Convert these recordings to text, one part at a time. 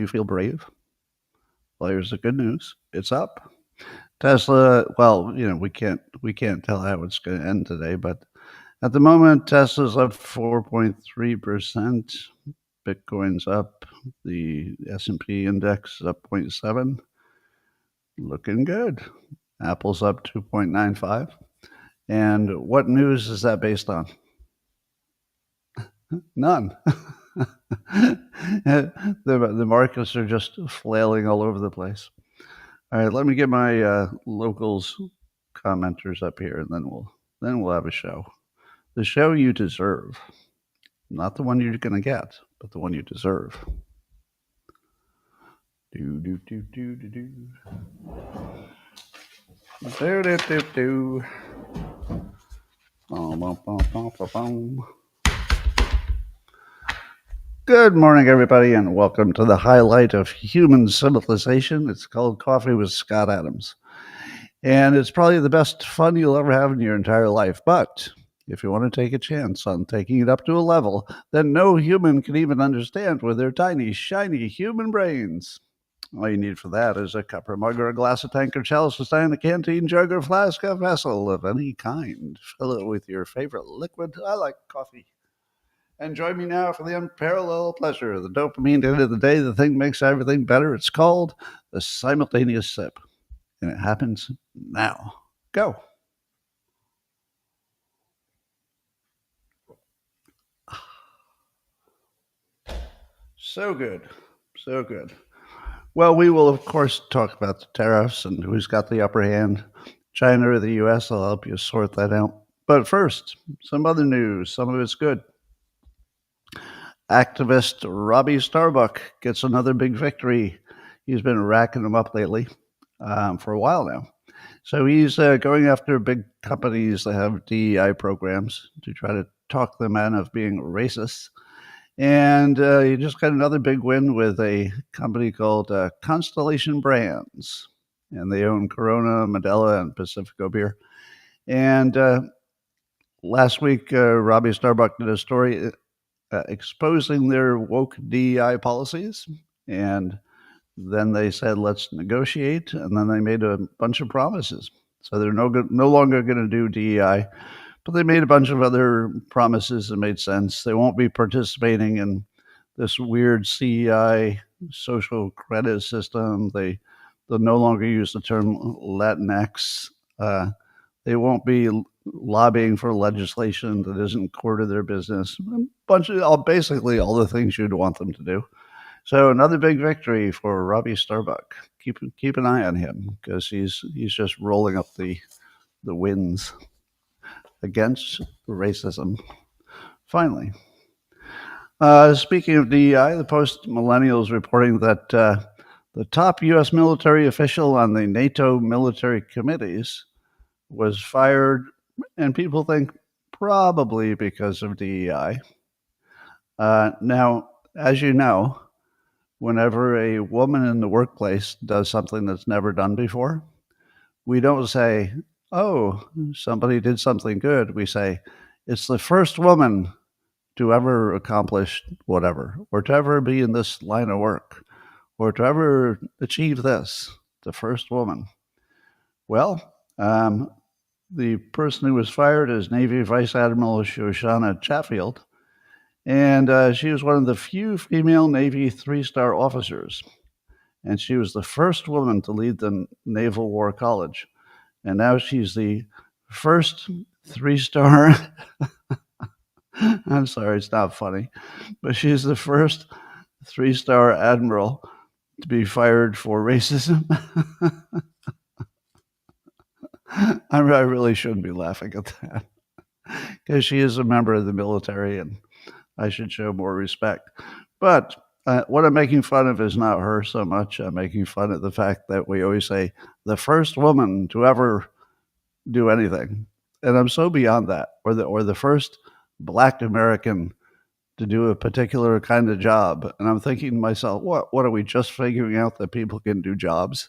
you feel brave? Well, here's the good news. It's up. Tesla, well, we can't tell how it's going to end today, but at the moment, Tesla's up 4.3%. Bitcoin's up. The S&P index is up 0.7. Looking good. Apple's up 2.95. And what news is that based on? None. The markets are just flailing all over the place. All right, let me get my locals commenters up here, and then we'll have a show. The show you deserve. Not the one you're going to get, but the one you deserve. Do, do, do, do, do, do. Do, do, do, do. Bum, bum, bum, bum, bum, bum. Good morning, everybody, and welcome to the highlight of human civilization. It's called Coffee with Scott Adams. And it's probably the best fun you'll ever have in your entire life. But if you want to take a chance on taking it up to a level that no human can even understand with their tiny, shiny human brains, all you need for that is a cup or mug or a glass, a tank or chalice, a stein, a canteen, jug or flask, a vessel of any kind. Fill it with your favorite liquid. I like coffee. And join me now for the unparalleled pleasure, the dopamine at the end of the day, the thing makes everything better. It's called the simultaneous sip. And it happens now. Go. So good. So good. Well, we will, of course, talk about the tariffs and who's got the upper hand, China or the U.S. I'll help you sort that out. But first, some other news. Some of it's good. Activist Robbie Starbuck gets another big victory. He's been racking them up lately for a while now. So he's going after big companies that have DEI programs to try to talk them out of being racist. And he just got another big win with a company called Constellation Brands. And they own Corona, Modelo, and Pacifico beer. And last week, Robbie Starbuck did a story exposing their woke DEI policies. And then they said, let's negotiate. And then they made a bunch of promises. So they're no longer going to do DEI. But they made a bunch of other promises that made sense. They won't be participating in this weird CEI social credit system. They'll no longer use the term Latinx. They won't be lobbying for legislation that isn't core to their business. Basically all the things you'd want them to do. So another big victory for Robbie Starbuck. Keep an eye on him because he's just rolling up the wins against racism. Finally, speaking of DEI, the Post-Millennial is reporting that the top U.S. military official on the NATO military committees was fired, and people think probably because of DEI. Now, as you know, whenever a woman in the workplace does something that's never done before, we don't say, oh, somebody did something good. We say, it's the first woman to ever accomplish whatever, or to ever be in this line of work, or to ever achieve this, the first woman. Well, the person who was fired is Navy Vice Admiral Shoshana Chatfield, and she was one of the few female Navy 3-star officers, and she was the first woman to lead the Naval War College. And now she's the first 3-star, I'm sorry, it's not funny, but she's the first 3-star admiral to be fired for racism. I really shouldn't be laughing at that because she is a member of the military and I should show more respect. But what I'm making fun of is not her so much. I'm making fun of the fact that we always say the first woman to ever do anything. And I'm so beyond that. Or the first Black American to do a particular kind of job. And I'm thinking to myself, what are we just figuring out that people can do jobs?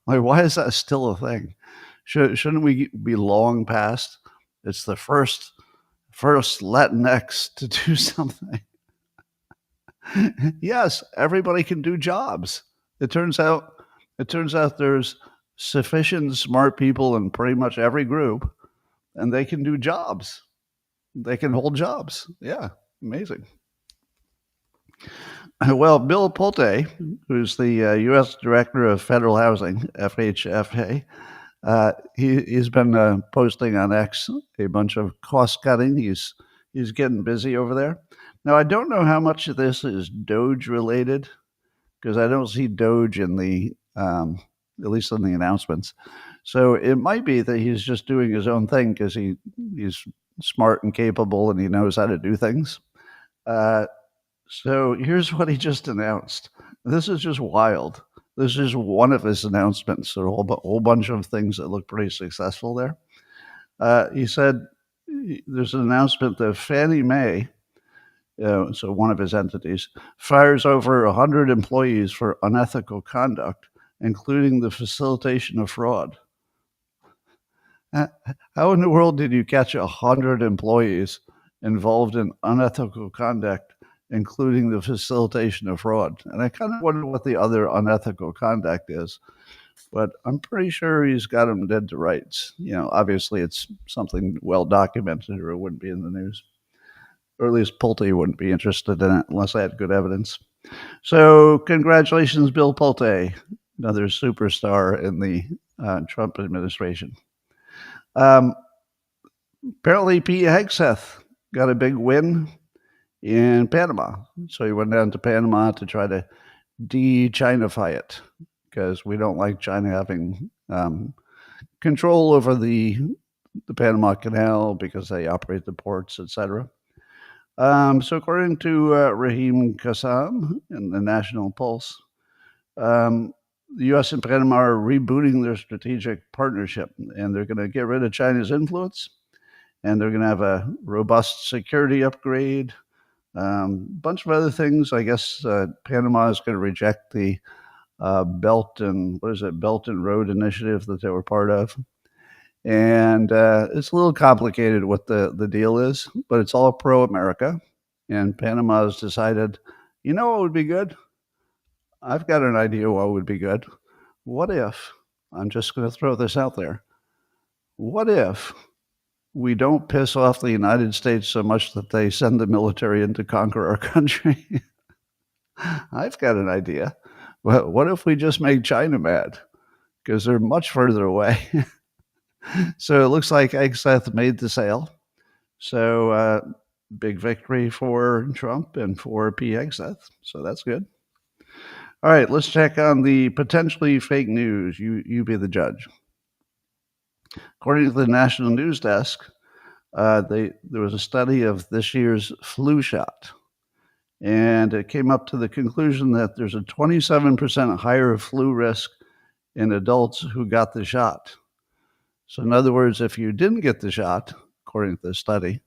Like, why is that still a thing? Shouldn't we be long past? It's the first Latinx to do something. Yes, everybody can do jobs. It turns out there's sufficient smart people in pretty much every group, and they can do jobs. They can hold jobs. Yeah, amazing. Well, Bill Pulte, who's the U.S. Director of Federal Housing, FHFA, he's been posting on X a bunch of cost cutting. He's getting busy over there. Now, I don't know how much of this is Doge related because I don't see Doge in the at least in the announcements. So it might be that he's just doing his own thing because he's smart and capable and he knows how to do things. So here's what he just announced. This is just wild. This is one of his announcements. A whole bunch of things that look pretty successful there. He said there's an announcement that Fannie Mae, so one of his entities, fires over 100 employees for unethical conduct, including the facilitation of fraud. How in the world did you catch 100 employees involved in unethical conduct, including the facilitation of fraud? And I kind of wonder what the other unethical conduct is, but I'm pretty sure he's got them dead to rights. Obviously it's something well documented or it wouldn't be in the news. Or at least Pulte wouldn't be interested in it unless I had good evidence. So congratulations, Bill Pulte, another superstar in the Trump administration. Apparently, Pete Hegseth got a big win in Panama. So he went down to Panama to try to de-Chinify it because we don't like China having control over the Panama Canal because they operate the ports, etc. So according to Raheem Kassam in the National Pulse, the U.S. and Panama are rebooting their strategic partnership, and they're going to get rid of China's influence, and they're going to have a robust security upgrade, bunch of other things. I guess Panama is going to reject the Belt and Road Initiative that they were part of. And it's a little complicated what the deal is, but it's all pro-America. And Panama has decided, what would be good? I've got an idea what would be good. What if, I'm just going to throw this out there, what if we don't piss off the United States so much that they send the military in to conquer our country? I've got an idea. Well, what if we just make China mad? Because they're much further away. So it looks like Hegseth made the sale. So big victory for Trump and for P. Hegseth. So that's good. All right, let's check on the potentially fake news. You be the judge. According to the National News Desk, there was a study of this year's flu shot, and it came up to the conclusion that there's a 27% higher flu risk in adults who got the shot. So in other words, if you didn't get the shot, according to the study,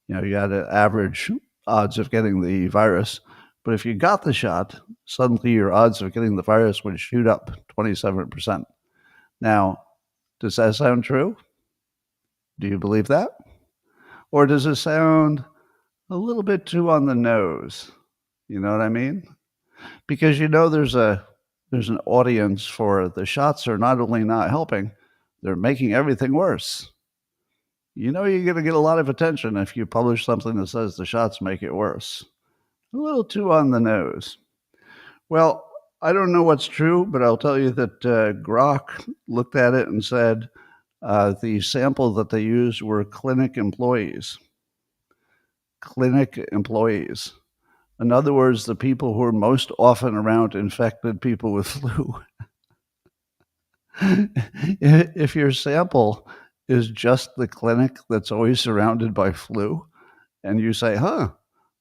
you had an average odds of getting the virus. But if you got the shot, suddenly your odds of getting the virus would shoot up 27%. Now, does that sound true? Do you believe that? Or does it sound a little bit too on the nose? You know what I mean? Because there's an audience for the shots are not only not helping, they're making everything worse. You're going to get a lot of attention if you publish something that says the shots make it worse. A little too on the nose. Well, I don't know what's true, but I'll tell you that Grok looked at it and said the sample that they used were clinic employees. Clinic employees. In other words, the people who are most often around infected people with flu. If your sample is just the clinic that's always surrounded by flu, and you say,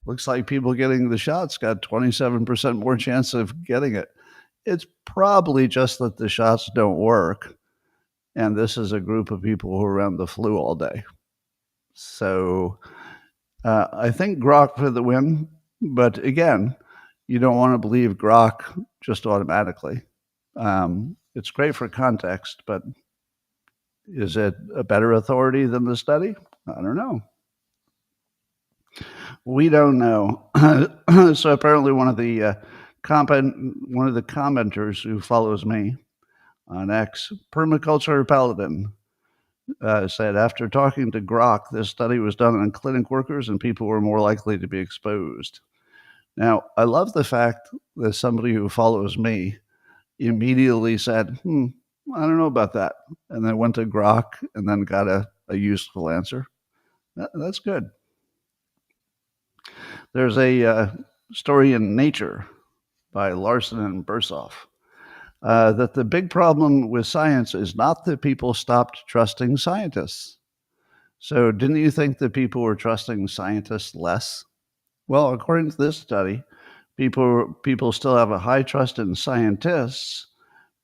looks like people getting the shots got 27% more chance of getting it, it's probably just that the shots don't work. And this is a group of people who are around the flu all day. So I think Grok for the win. But again, you don't want to believe Grok just automatically. It's great for context, but is it a better authority than the study? I don't know. We don't know. So apparently, one of the commenters who follows me on X, Permaculture Paladin, said after talking to Grok, this study was done on clinic workers and people were more likely to be exposed. Now, I love the fact that somebody who follows me immediately said, I don't know about that. And then went to Grok and then got a useful answer. That's good. There's a story in Nature by Larson and Bursoff that the big problem with science is not that people stopped trusting scientists. So didn't you think that people were trusting scientists less? Well, according to this study, people still have a high trust in scientists,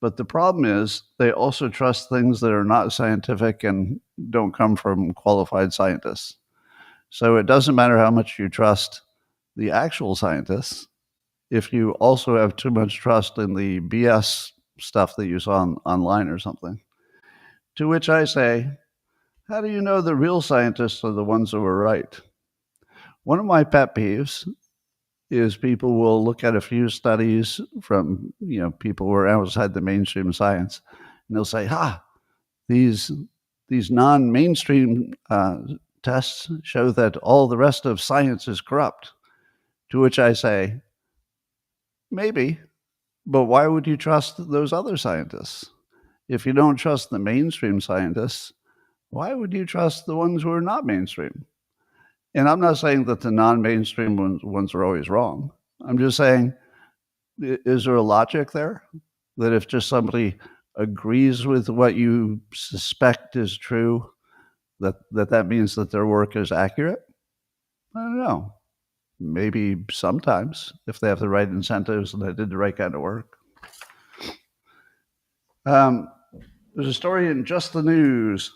but the problem is they also trust things that are not scientific and don't come from qualified scientists. So it doesn't matter how much you trust the actual scientists if you also have too much trust in the BS stuff that you saw online or something. To which I say, how do you know the real scientists are the ones who are right? One of my pet peeves is people will look at a few studies from people who are outside the mainstream science, and they'll say, these non-mainstream tests show that all the rest of science is corrupt. To which I say, maybe, but why would you trust those other scientists? If you don't trust the mainstream scientists, why would you trust the ones who are not mainstream? And I'm not saying that the non-mainstream ones are always wrong. I'm just saying, is there a logic there? That if just somebody agrees with what you suspect is true, that means that their work is accurate? I don't know. Maybe sometimes, if they have the right incentives and they did the right kind of work. There's a story in Just the News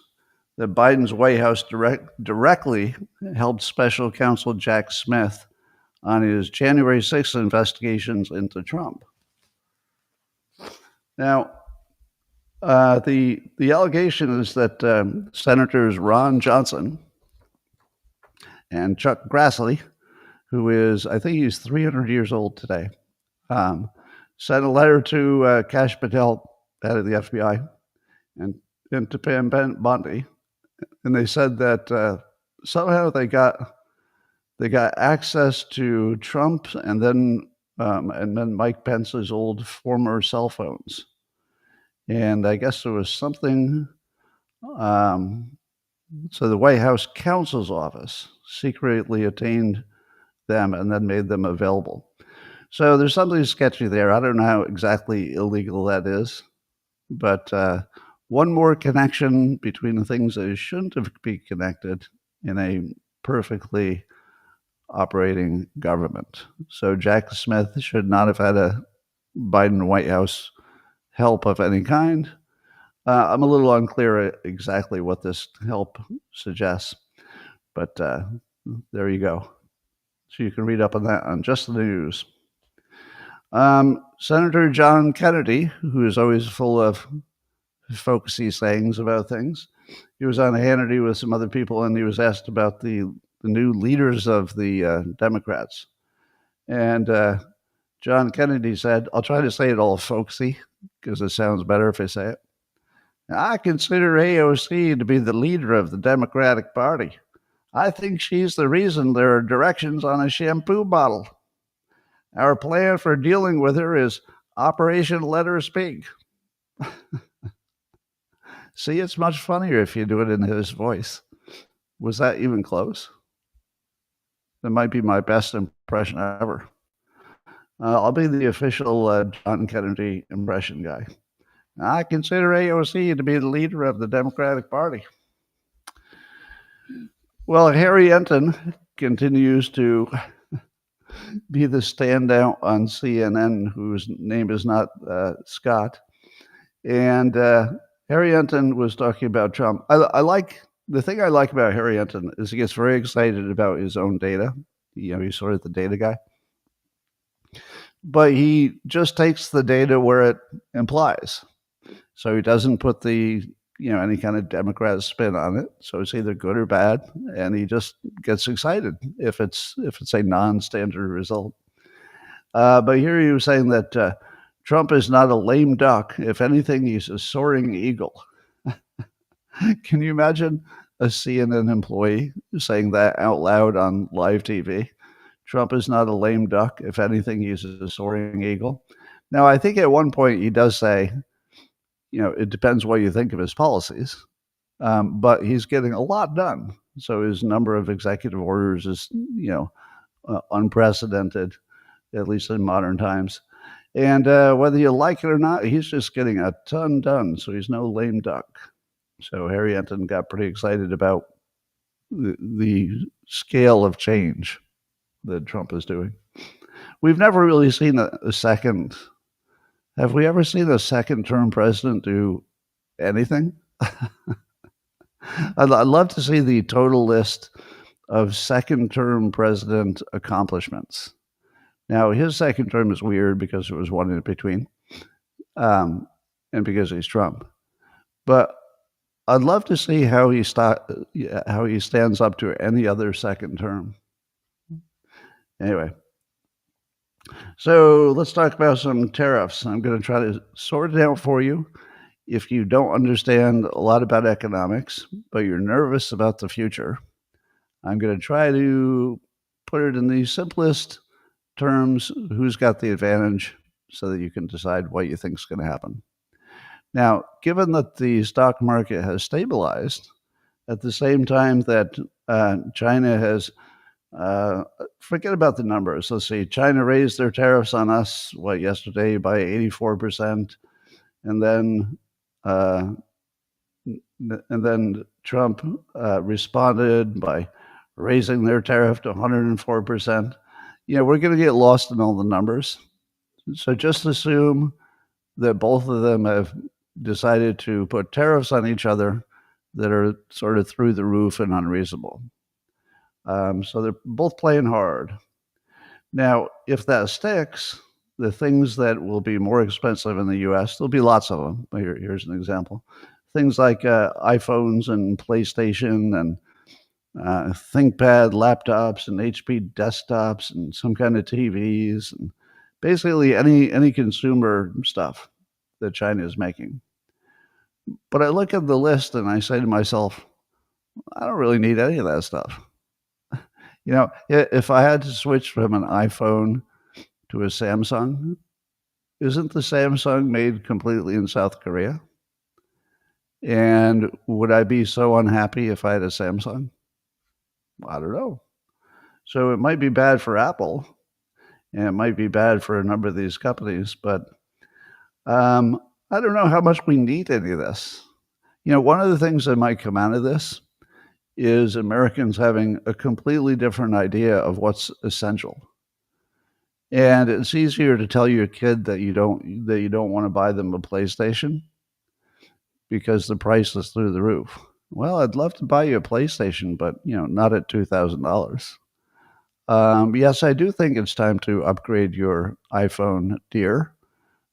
that Biden's White House directly helped special counsel Jack Smith on his January 6th investigations into Trump. Now, the allegation is that Senators Ron Johnson and Chuck Grassley, who is, I think he's 300 years old today, sent a letter to Kash Patel, head of the FBI, and to Pam Bondi, and they said that somehow they got access to Trump and then Mike Pence's old former cell phones, and I guess there was something. So the White House counsel's office secretly obtained them and then made them available. So there's something sketchy there. I don't know how exactly illegal that is, but one more connection between the things that shouldn't have been connected in a perfectly operating government. So Jack Smith should not have had a Biden White House help of any kind. I'm a little unclear exactly what this help suggests, but there you go. So you can read up on that on Just the News. Senator John Kennedy, who is always full of folksy sayings about things, he was on Hannity with some other people, and he was asked about the new leaders of the Democrats. And John Kennedy said, I'll try to say it all folksy, because it sounds better if I say it. I consider AOC to be the leader of the Democratic Party. I think she's the reason there are directions on a shampoo bottle. Our plan for dealing with her is Operation Let Her Speak. See, it's much funnier if you do it in his voice. Was that even close? That might be my best impression ever. I'll be the official John Kennedy impression guy. I consider AOC to be the leader of the Democratic Party. Well, Harry Enton continues to be the standout on CNN, whose name is not Scott. And Harry Enton was talking about Trump. The thing I like about Harry Enton is he gets very excited about his own data. He's sort of the data guy. But he just takes the data where it implies. So he doesn't put the any kind of Democrat spin on it. So it's either good or bad, and he just gets excited if it's a non-standard result. But here he was saying that Trump is not a lame duck. If anything, he's a soaring eagle. Can you imagine a CNN employee saying that out loud on live TV? Trump is not a lame duck. If anything, he's a soaring eagle. Now, I think at one point he does say, it depends what you think of his policies, but he's getting a lot done. So his number of executive orders is, unprecedented, at least in modern times. And whether you like it or not, he's just getting a ton done. So he's no lame duck. So Harry Enton got pretty excited about the scale of change that Trump is doing. We've never really seen a second. Have we ever seen a second-term president do anything? I'd love to see the total list of second-term president accomplishments. Now, his second term is weird because it was one in between, and because he's Trump. But I'd love to see how he stands up to any other second term. Anyway, so let's talk about some tariffs. I'm going to try to sort it out for you. If you don't understand a lot about economics, but you're nervous about the future, I'm going to try to put it in the simplest terms, who's got the advantage, so that you can decide what you think is going to happen. Now, given that the stock market has stabilized at the same time that China has, forget about the numbers. Let's see, China raised their tariffs on us, yesterday by 84%. And then Trump responded by raising their tariff to 104%. We're going to get lost in all the numbers. So just assume that both of them have decided to put tariffs on each other that are sort of through the roof and unreasonable. So they're both playing hard. Now, if that sticks, the things that will be more expensive in the U.S., there'll be lots of them. Here's an example. Things like iPhones and PlayStation and ThinkPad laptops and HP desktops and some kind of TVs and basically any consumer stuff that China is making. But I look at the list and I say to myself, I don't really need any of that stuff. If I had to switch from an iPhone to a Samsung, isn't the Samsung made completely in South Korea? And would I be so unhappy if I had a Samsung? I don't know. So it might be bad for Apple, and it might be bad for a number of these companies, but I don't know how much we need any of this. One of the things that might come out of this is Americans having a completely different idea of what's essential. And it's easier to tell your kid that you don't want to buy them a PlayStation because the price is through the roof. Well, I'd love to buy you a PlayStation, but not at $2,000. Yes, I do think it's time to upgrade your iPhone, dear,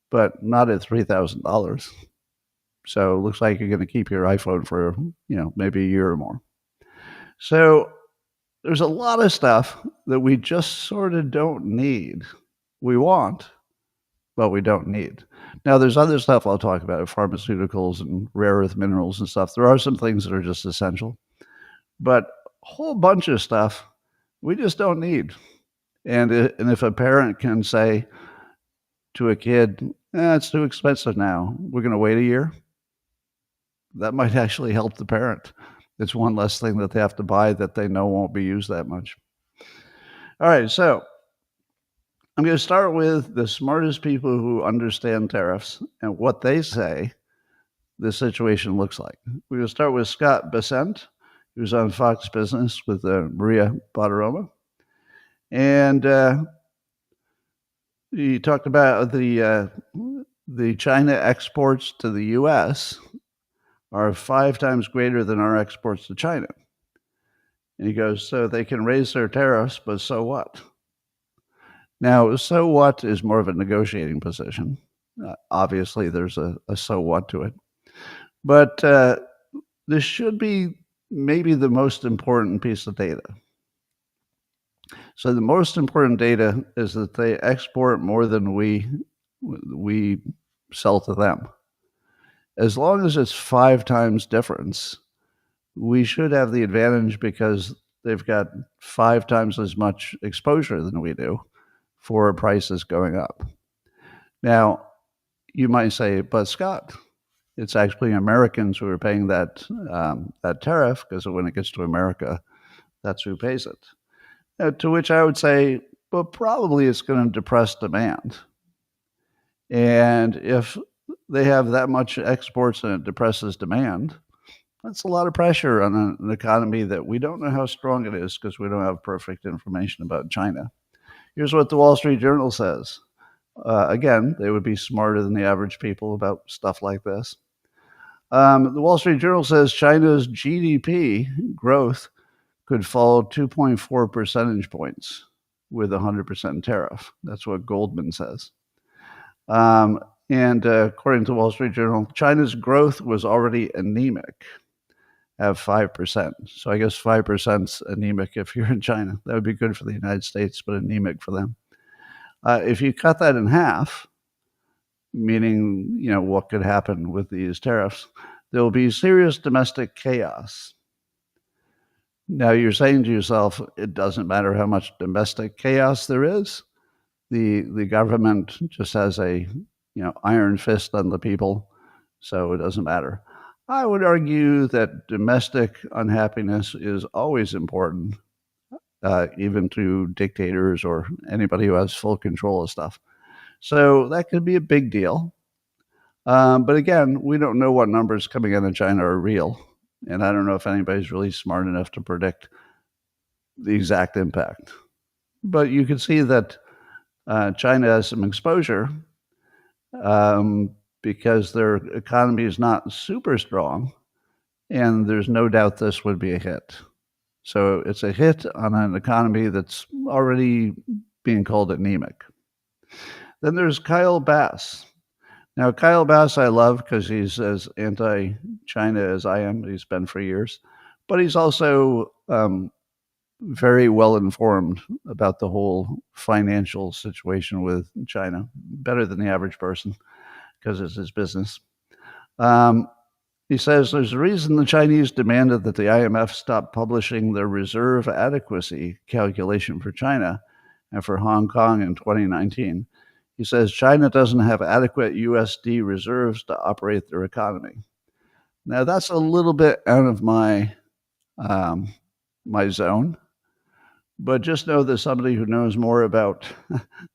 but not at $3,000. So it looks like you're going to keep your iPhone for maybe a year or more. So there's a lot of stuff that we just sort of don't need. We want, but we don't need. Now, there's other stuff I'll talk about, pharmaceuticals and rare earth minerals and stuff. There are some things that are just essential, but a whole bunch of stuff we just don't need. And if a parent can say to a kid, it's too expensive now, we're going to wait a year, that might actually help the parent. It's one less thing that they have to buy that they know won't be used that much. All right, so I'm going to start with the smartest people who understand tariffs and what they say the situation looks like. We're going to start with Scott Bessent, who's on Fox Business with Maria Bartiromo. And he talked about the China exports to the U.S. are 5 times greater than our exports to China. And he goes, so they can raise their tariffs, but so what? Now, so what is more of a negotiating position. Obviously, there's a so what to it. But this should be maybe the most important piece of data. So the most important data is that they export more than we sell to them. As long as it's 5 times difference, we should have the advantage because they've got 5 times as much exposure than we do for prices going up. Now, you might say, but Scott, it's actually Americans who are paying that tariff because when it gets to America, that's who pays it. To which I would say, but probably it's going to depress demand. And if they have that much exports and it depresses demand, that's a lot of pressure on an economy that we don't know how strong it is because we don't have perfect information about China. Here's what the Wall Street Journal says. Again, they would be smarter than the average people about stuff like this. The Wall Street Journal says China's GDP growth could fall 2.4 percentage points with a 100% tariff. That's what Goldman says. And according to the Wall Street Journal, China's growth was already anemic at 5%. So I guess 5% is anemic if you're in China. That would be good for the United States, but anemic for them. If you cut that in half, meaning, what could happen with these tariffs, there will be serious domestic chaos. Now, you're saying to yourself, it doesn't matter how much domestic chaos there is. The government just has a iron fist on the people, so it doesn't matter. I would argue that domestic unhappiness is always important, even to dictators or anybody who has full control of stuff. So that could be a big deal. But again, we don't know what numbers coming out of China are real. And I don't know if anybody's really smart enough to predict the exact impact. But you can see that China has some exposure because their economy is not super strong. And there's no doubt this would be a hit. So it's a hit on an economy that's already being called anemic. Then there's Kyle Bass. Now, Kyle Bass I love because he's as anti-China as I am. He's been for years. But he's also very well informed about the whole financial situation with China, better than the average person because it's his business. He says there's a reason the Chinese demanded that the IMF stop publishing their reserve adequacy calculation for China and for Hong Kong in 2019. He says China doesn't have adequate USD reserves to operate their economy. Now, that's a little bit out of my zone, but just know that somebody who knows more about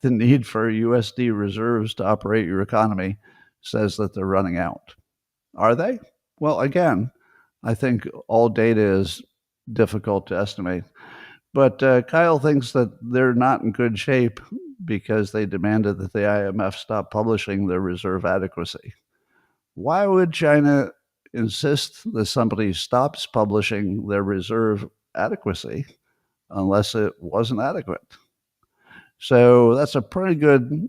the need for USD reserves to operate your economy says that they're running out. Are they? Well, again, I think all data is difficult to estimate. But Kyle thinks that they're not in good shape because they demanded that the IMF stop publishing their reserve adequacy. Why would China insist that somebody stops publishing their reserve adequacy unless it wasn't adequate? So that's a pretty good,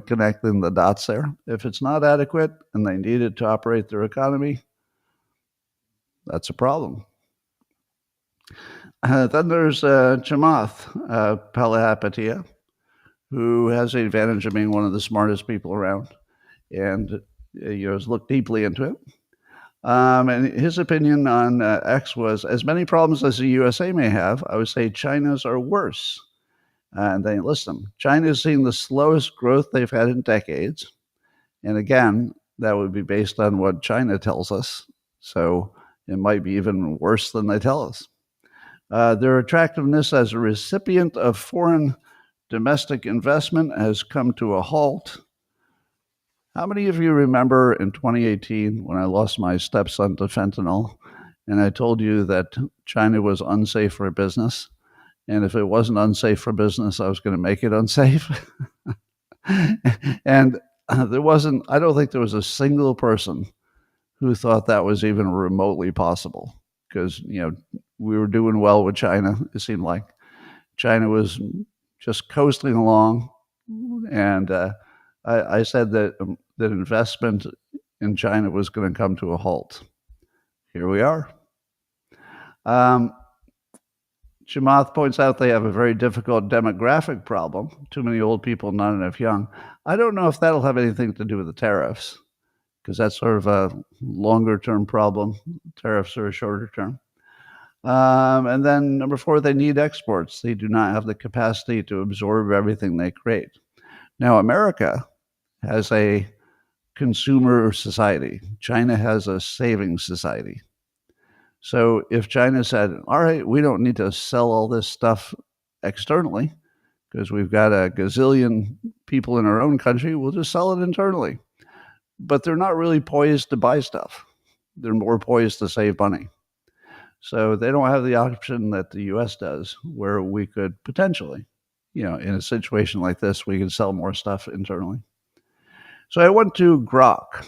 connecting the dots there. If it's not adequate and they need it to operate their economy, that's a problem. Then there's Chamath Palihapitiya, who has the advantage of being one of the smartest people around, and has looked deeply into it. And his opinion on X was, as many problems as the USA may have, I would say China's are worse. And then listen, China's seen the slowest growth they've had in decades. And again, that would be based on what China tells us. So it might be even worse than they tell us. Their attractiveness as a recipient of foreign domestic investment has come to a halt. How many of you remember in 2018 when I lost my stepson to fentanyl and I told you that China was unsafe for business? And if it wasn't unsafe for business, I was going to make it unsafe. And I don't think there was a single person who thought that was even remotely possible because, we were doing well with China. It seemed like China was just coasting along. And I said that investment in China was going to come to a halt. Here we are. Chamath points out they have a very difficult demographic problem. Too many old people, not enough young. I don't know if that'll have anything to do with the tariffs, because that's sort of a longer-term problem. Tariffs are a shorter term. And then number 4, they need exports. They do not have the capacity to absorb everything they create. Now, America has a consumer society. China has a savings society. So if China said, all right, we don't need to sell all this stuff externally because we've got a gazillion people in our own country, we'll just sell it internally. But they're not really poised to buy stuff. They're more poised to save money. So they don't have the option that the US does, where we could potentially, in a situation like this, we could sell more stuff internally. So I went to Grok,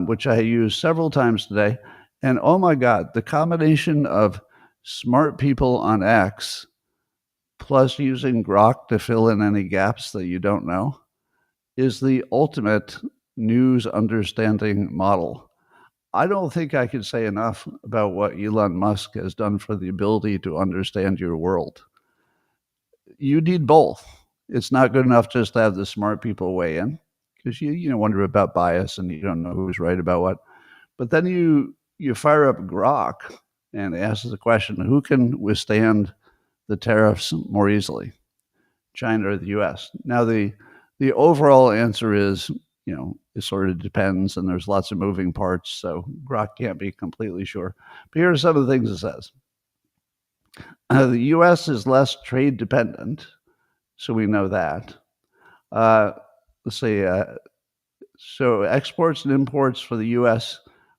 which I used several times today. And oh my God, the combination of smart people on X plus using Grok to fill in any gaps that you don't know is the ultimate news understanding model. I don't think I could say enough about what Elon Musk has done for the ability to understand your world. You need both. It's not good enough just to have the smart people weigh in, because you wonder about bias and you don't know who's right about what. But then you fire up Grok and ask the question, who can withstand the tariffs more easily, China or the US? Now, the overall answer is, it sort of depends, and there's lots of moving parts, so Grok can't be completely sure. But here are some of the things it says. The US is less trade dependent, so we know that. Let's see. So exports and imports for the US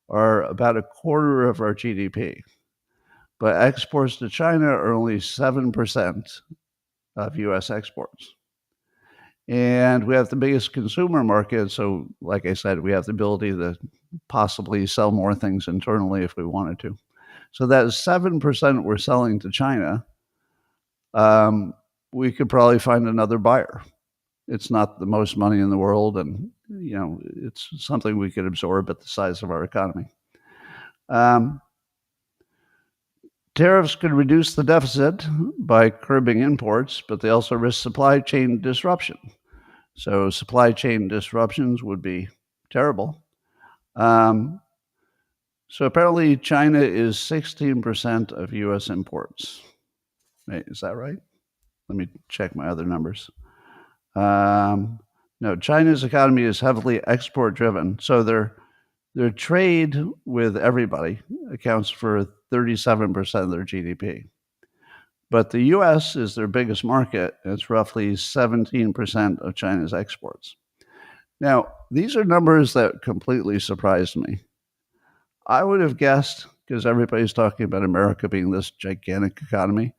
are about a quarter of our GDP. But exports to China are only 7% of US exports. And we have the biggest consumer market. So, like I said, we have the ability to possibly sell more things internally if we wanted to. So that 7% we're selling to China, we could probably find another buyer. It's not the most money in the world, and it's something we could absorb at the size of our economy. Tariffs could reduce the deficit by curbing imports, but they also risk supply chain disruption. So supply chain disruptions would be terrible. So apparently China is 16% of US imports. Wait, is that right? Let me check my other numbers. No, China's economy is heavily export driven. So their trade with everybody accounts for 37% of their GDP. But the US is their biggest market. It's roughly 17% of China's exports. Now, these are numbers that completely surprised me. I would have guessed, because everybody's talking about America being this gigantic economy,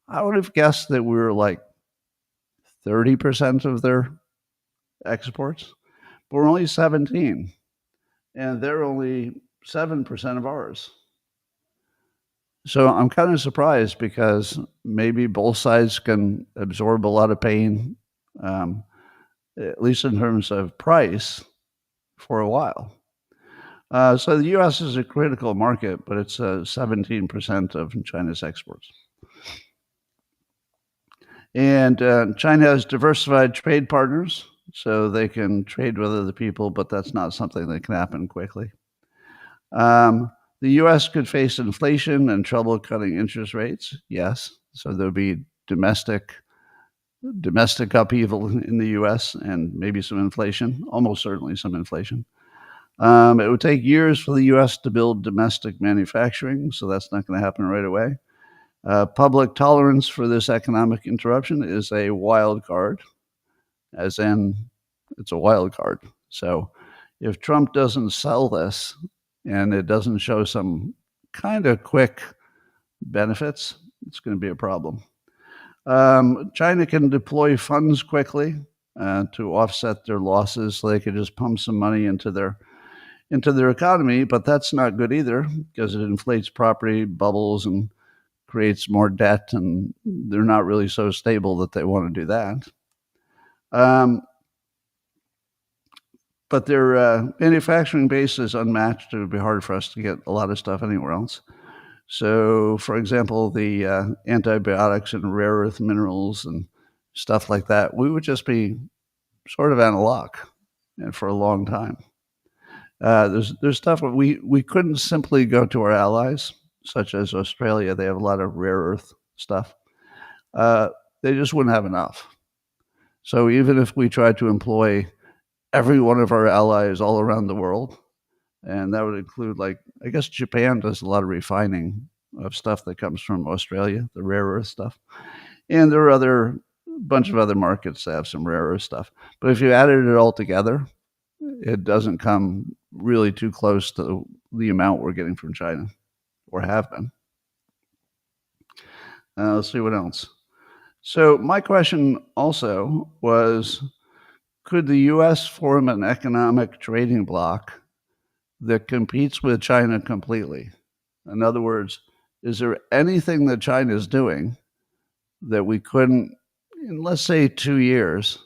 I would have guessed that we were like 30% of their exports, but we're only 17, and they're only 7% of ours. So I'm kind of surprised, because maybe both sides can absorb a lot of pain, at least in terms of price, for a while. So the U.S. is a critical market, but it's 17% of China's exports. And China has diversified trade partners, so they can trade with other people, but that's not something that can happen quickly. The U.S. could face inflation and trouble cutting interest rates, yes. So there'll be domestic upheaval in the U.S. and maybe some inflation, almost certainly some inflation. It would take years for the U.S. to build domestic manufacturing, so that's not going to happen right away. Public tolerance for this economic interruption is a wild card, as in it's a wild card. So if Trump doesn't sell this and it doesn't show some kind of quick benefits, it's going to be a problem. China can deploy funds quickly to offset their losses, so they could just pump some money into their economy, but that's not good either, because it inflates property bubbles and creates more debt, and they're not really so stable that they want to do that. but their manufacturing base is unmatched. It would be hard for us to get a lot of stuff anywhere else. So, for example, the antibiotics and rare earth minerals and stuff like that, we would just be sort of out of luck and for a long time. There's stuff we couldn't simply go to our allies, such as Australia. They have a lot of rare earth stuff. They just wouldn't have enough. So even if we tried to employ every one of our allies all around the world, and that would include, like, I guess Japan does a lot of refining of stuff that comes from Australia, the rare earth stuff, and there are other bunch of other markets that have some rare earth stuff. But if you added it all together, it doesn't come really too close to the amount we're getting from China, or have been. Let's see what else. So my question also was, could the U.S. form an economic trading bloc that competes with China completely? In other words, is there anything that China is doing that we couldn't, in, let's say, 2 years,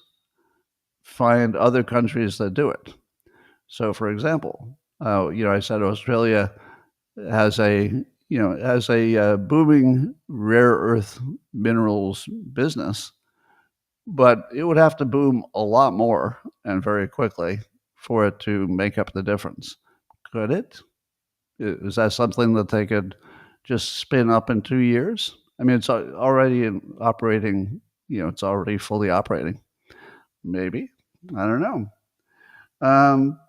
find other countries that do it? So, for example, I said Australia has a booming rare earth minerals business, but it would have to boom a lot more and very quickly for it to make up the difference. Could it? Is that something that they could just spin up in 2 years? I mean, it's already operating. It's already fully operating. Maybe. I don't know.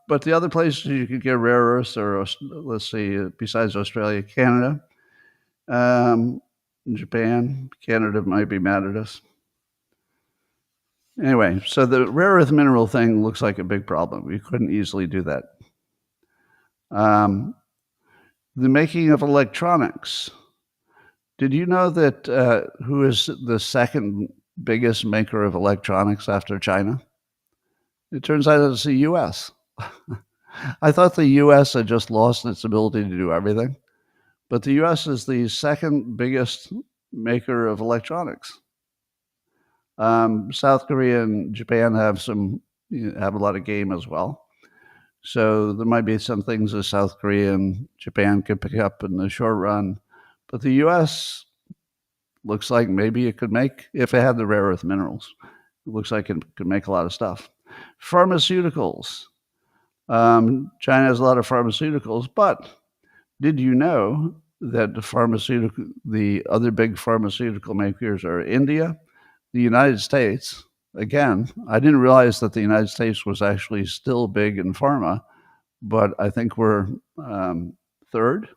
But the other places you could get rare earths are, let's see, besides Australia, Canada, Japan. Canada might be mad at us. Anyway, so the rare earth mineral thing looks like a big problem. We couldn't easily do that. The making of electronics. Did you know that who is the second biggest maker of electronics after China? It turns out it's the U.S. I thought the U.S. had just lost its ability to do everything, but the U.S. is the second biggest maker of electronics. South Korea and Japan have a lot of game as well. So there might be some things that South Korea and Japan could pick up in the short run, but the U.S. looks like maybe it could make, if it had the rare earth minerals, it looks like it could make a lot of stuff. Pharmaceuticals. China has a lot of pharmaceuticals, but did you know that the other big pharmaceutical makers are India, the United States? Again, I didn't realize that the United States was actually still big in pharma, but I think we're third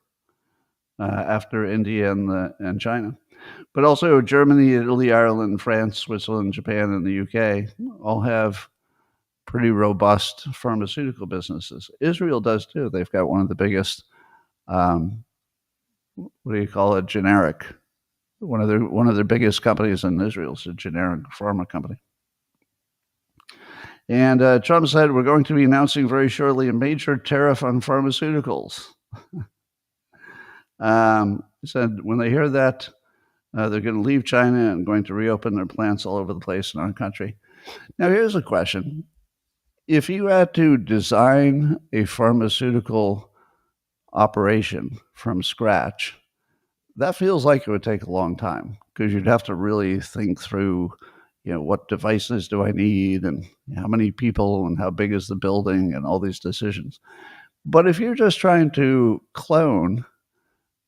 after India and China. But also Germany, Italy, Ireland, France, Switzerland, Japan, and the UK all have pretty robust pharmaceutical businesses. Israel does too. They've got one of the biggest, generic. One of their biggest companies in Israel is a generic pharma company. And Trump said, we're going to be announcing very shortly a major tariff on pharmaceuticals. He said when they hear that, they're going to leave China and going to reopen their plants all over the place in our country. Now, here's a question. If you had to design a pharmaceutical operation from scratch, that feels like it would take a long time because you'd have to really think through, what devices do I need and how many people and how big is the building and all these decisions. But if you're just trying to clone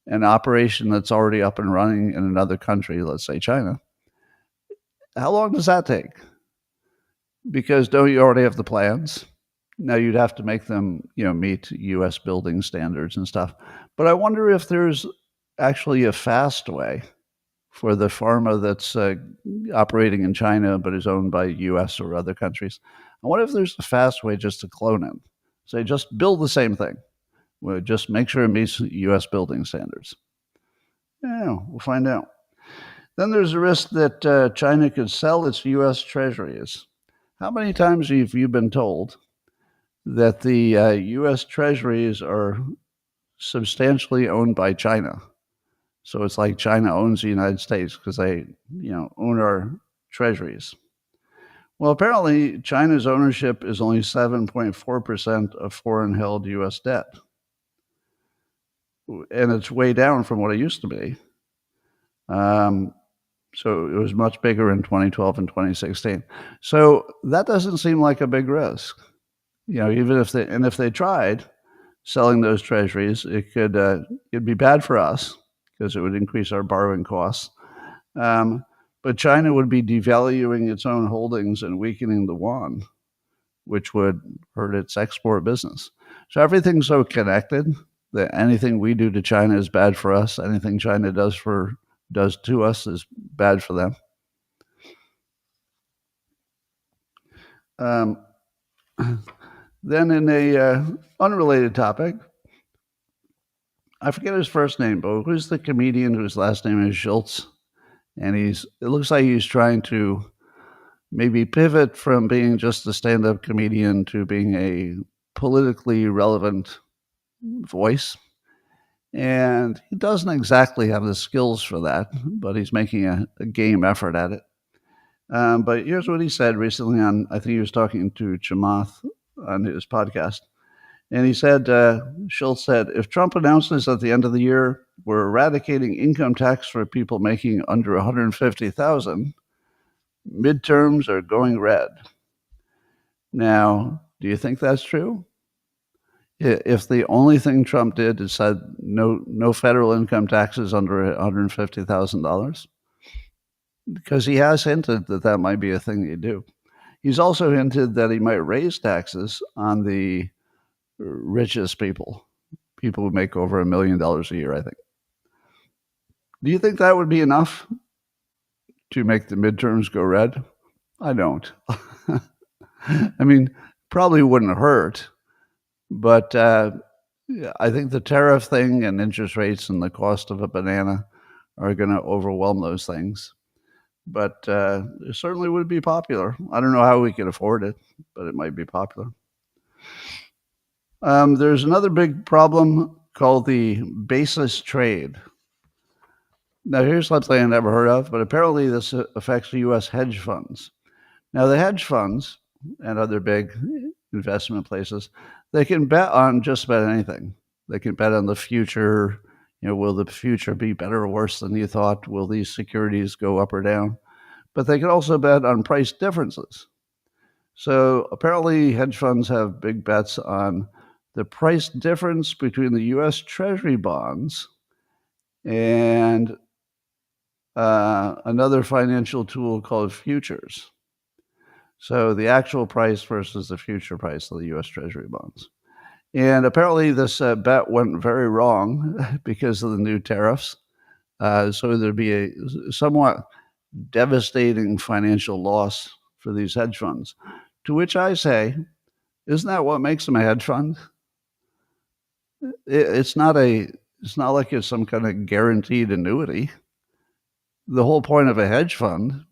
an operation that's already up and running in another country, let's say China, how long does that take? Because don't you already have the plans? Now you'd have to make them, meet U.S. building standards and stuff. But I wonder if there's actually a fast way for the pharma that's operating in China but is owned by U.S. or other countries. I wonder if there's a fast way just to clone it. Say, just build the same thing. We'll just make sure it meets U.S. building standards. Yeah, we'll find out. Then there's a risk that China could sell its U.S. Treasuries. How many times have you been told that the U.S. Treasuries are substantially owned by China? So it's like China owns the United States because they, own our treasuries. Well, apparently, China's ownership is only 7.4% of foreign-held U.S. debt, and it's way down from what it used to be. So it was much bigger in 2012 and 2016. So that doesn't seem like a big risk. Even if they tried selling those treasuries, it'd be bad for us because it would increase our borrowing costs. But China would be devaluing its own holdings and weakening the yuan, which would hurt its export business. So everything's so connected that anything we do to China is bad for us. Anything China does to us is bad for them. Then in a unrelated topic, I forget his first name, but who's the comedian whose last name is Schultz? And it looks like he's trying to maybe pivot from being just a stand-up comedian to being a politically relevant voice. And he doesn't exactly have the skills for that, but he's making a game effort at it. But here's what he said recently I think he was talking to Chamath on his podcast. And he said, Schultz said, if Trump announces at the end of the year, we're eradicating income tax for people making under $150,000, midterms are going red. Now, do you think that's true? If the only thing Trump did is said no federal income taxes under $150,000, because he has hinted that might be a thing he'd do. He's also hinted that he might raise taxes on the richest people who make over $1 million a year, I think. Do you think that would be enough to make the midterms go red? I don't. I mean, probably wouldn't hurt, but I think the tariff thing and interest rates and the cost of a banana are going to overwhelm those things. But it certainly would be popular. I don't know how we could afford it, but it might be popular. There's another big problem called the basis trade. Now, here's something I never heard of, but apparently this affects the U.S. hedge funds. Now, the hedge funds and other big investment places, they can bet on just about anything. They can bet on the future. Will the future be better or worse than you thought? Will these securities go up or down? But they can also bet on price differences. So apparently hedge funds have big bets on the price difference between the U.S. Treasury bonds and another financial tool called futures. So the actual price versus the future price of the U.S. Treasury bonds. And apparently this bet went very wrong because of the new tariffs. So there'd be a somewhat devastating financial loss for these hedge funds. To which I say, isn't that what makes them a hedge fund? It's not like it's some kind of guaranteed annuity. The whole point of a hedge fund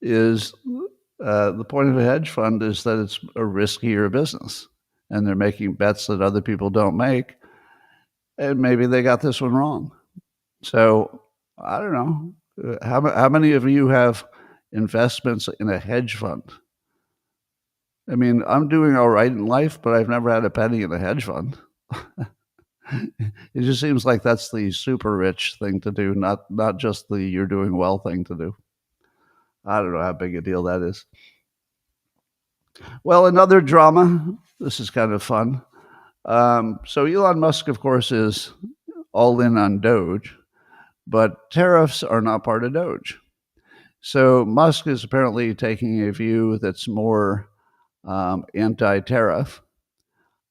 is that it's a riskier business, and they're making bets that other people don't make, and maybe they got this one wrong. So I don't know. How many of you have investments in a hedge fund? I mean, I'm doing all right in life, but I've never had a penny in a hedge fund. It just seems like that's the super rich thing to do, not just the you're doing well thing to do. I don't know how big a deal that is. Well, another drama. This is kind of fun. So Elon Musk, of course, is all in on Doge, but tariffs are not part of Doge. So Musk is apparently taking a view that's more anti-tariff.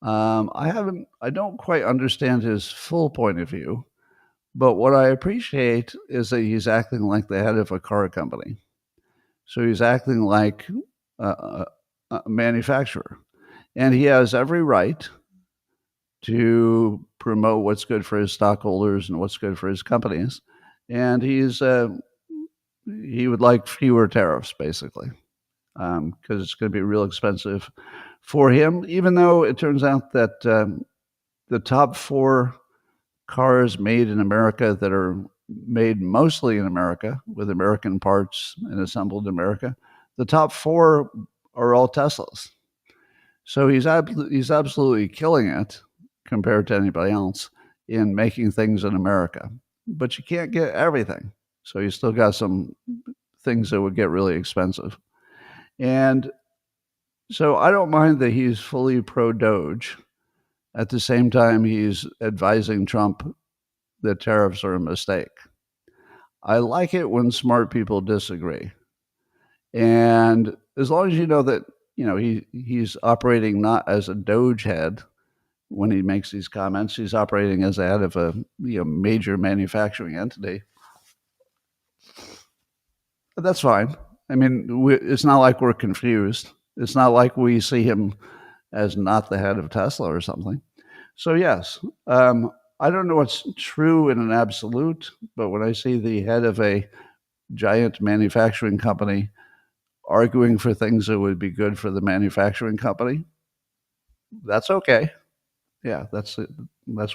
I don't quite understand his full point of view, but what I appreciate is that he's acting like the head of a car company. So he's acting like a manufacturer, and he has every right to promote what's good for his stockholders and what's good for his companies. And he would like fewer tariffs, basically, because it's going to be real expensive for him, even though it turns out that the top 4 cars made in America that are made mostly in America with American parts and assembled in America, the top 4 are all Teslas. So he's absolutely killing it compared to anybody else in making things in America. But you can't get everything. So you still got some things that would get really expensive. And so I don't mind that he's fully pro-Doge. At the same time, he's advising Trump that tariffs are a mistake. I like it when smart people disagree. And as long as you know that, he's operating not as a Doge head when he makes these comments, he's operating as the head of a major manufacturing entity. But that's fine. I mean, it's not like we're confused. It's not like we see him as not the head of Tesla or something. So yes, I don't know what's true in an absolute, but when I see the head of a giant manufacturing company arguing for things that would be good for the manufacturing company, that's okay. Yeah, that's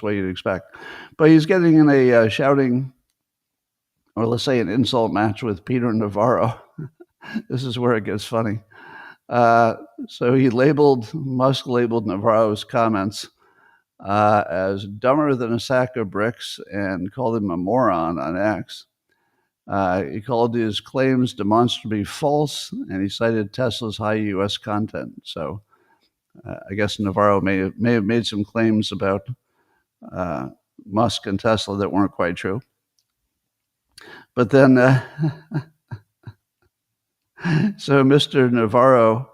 what you'd expect. But he's getting in a shouting, or let's say an insult match with Peter Navarro. This is where it gets funny. So Musk labeled Navarro's comments as dumber than a sack of bricks and called him a moron on X. He called his claims demonstrably false, and he cited Tesla's high U.S. content. So I guess Navarro may have made some claims about Musk and Tesla that weren't quite true. But then, so Mr. Navarro,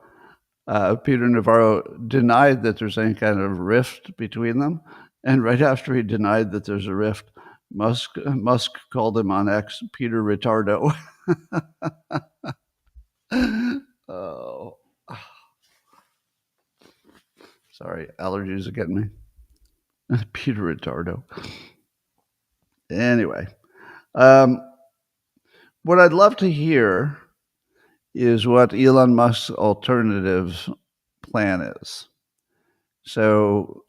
Peter Navarro, denied that there's any kind of rift between them. And right after he denied that there's a rift, Musk called him on X Peter Retardo. Oh, sorry, allergies are getting me. Peter Retardo. Anyway, what I'd love to hear is what Elon Musk's alternative plan is. So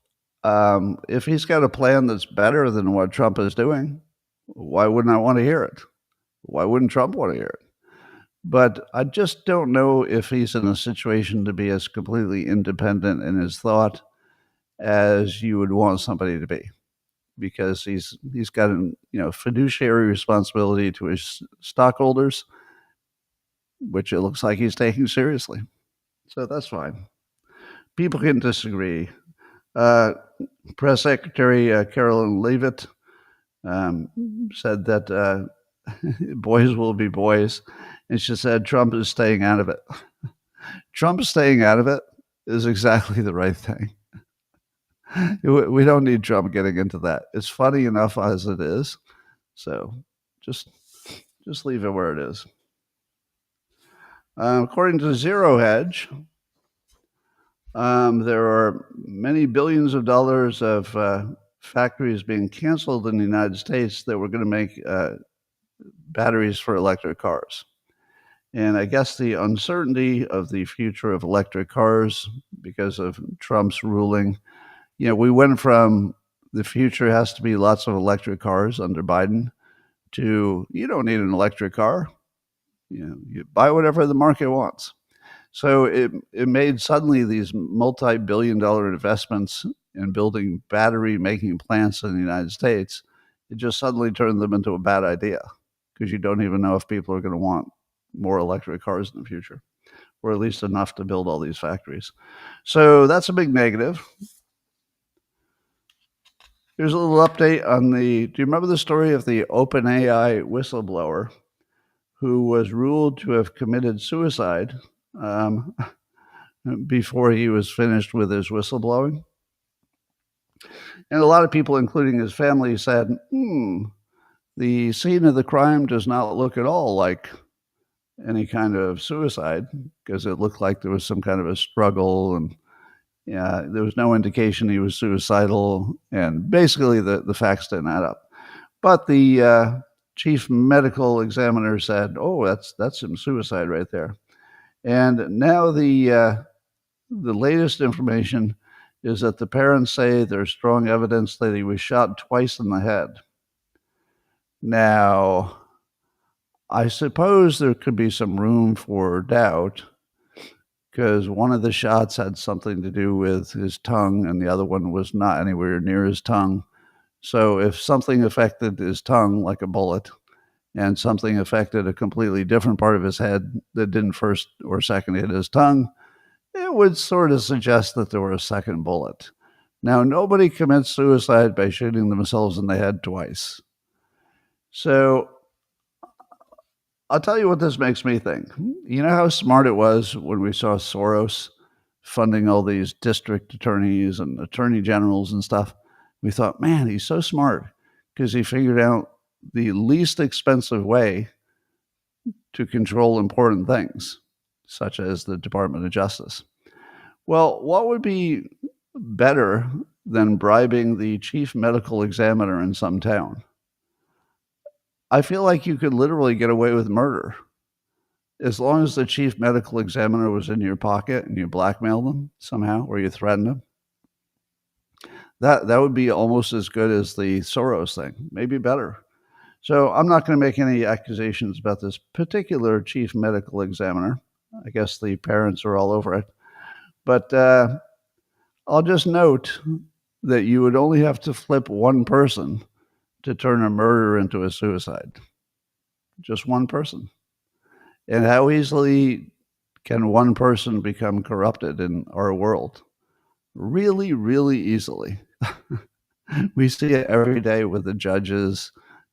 if he's got a plan that's better than what Trump is doing, why wouldn't I want to hear it? Why wouldn't Trump want to hear it? But I just don't know if he's in a situation to be as completely independent in his thought as you would want somebody to be, because he's got a fiduciary responsibility to his stockholders, which it looks like he's taking seriously. So that's fine. People can disagree. Press Secretary Carolyn Leavitt said that boys will be boys. And she said Trump is staying out of it. Trump staying out of it is exactly the right thing. We don't need Trump getting into that. It's funny enough as it is. So just leave it where it is. According to Zero Hedge, there are many billions of dollars of factories being canceled in the United States that were going to make batteries for electric cars. And I guess the uncertainty of the future of electric cars because of Trump's ruling, we went from the future has to be lots of electric cars under Biden to you don't need an electric car. You buy whatever the market wants. So it made suddenly these multi-billion-dollar investments in building battery-making plants in the United States. It just suddenly turned them into a bad idea because you don't even know if people are going to want more electric cars in the future, or at least enough to build all these factories. So that's a big negative. Here's a little update on do you remember the story of the OpenAI whistleblower who was ruled to have committed suicide before he was finished with his whistleblowing? And a lot of people, including his family, said, the scene of the crime does not look at all like any kind of suicide, because it looked like there was some kind of a struggle, and there was no indication he was suicidal, and basically the facts didn't add up. But the chief medical examiner said, "Oh, that's some suicide right there." And now the latest information is that the parents say there's strong evidence that he was shot twice in the head. Now, I suppose there could be some room for doubt because one of the shots had something to do with his tongue and the other one was not anywhere near his tongue. So if something affected his tongue, like a bullet, and something affected a completely different part of his head that didn't first or second hit his tongue, it would sort of suggest that there were a second bullet. Now, nobody commits suicide by shooting themselves in the head twice. So I'll tell you what this makes me think. You know how smart it was when we saw Soros funding all these district attorneys and attorney generals and stuff? We thought, man, he's so smart because he figured out the least expensive way to control important things, such as the Department of Justice. Well, what would be better than bribing the chief medical examiner in some town? I feel like you could literally get away with murder. As long as the chief medical examiner was in your pocket and you blackmailed them somehow or you threatened them, that would be almost as good as the Soros thing, maybe better. So I'm not going to make any accusations about this particular chief medical examiner. I guess the parents are all over it. But I'll just note that you would only have to flip one person to turn a murder into a suicide. Just one person. And how easily can one person become corrupted in our world? Really, really easily. We see it every day with the judges,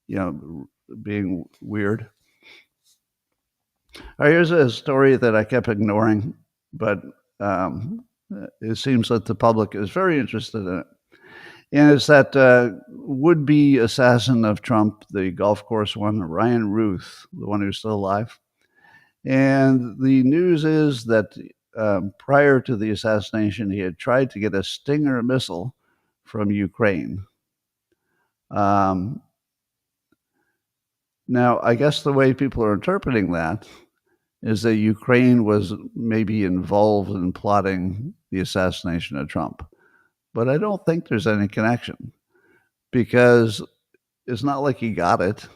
being weird. All right, here's a story that I kept ignoring, but it seems that the public is very interested in it. And it's that would-be assassin of Trump, the golf course one, Ryan Ruth, the one who's still alive. And the news is that prior to the assassination, he had tried to get a Stinger missile from Ukraine. Now, I guess the way people are interpreting that is that Ukraine was maybe involved in plotting the assassination of Trump. But I don't think there's any connection because it's not like he got it.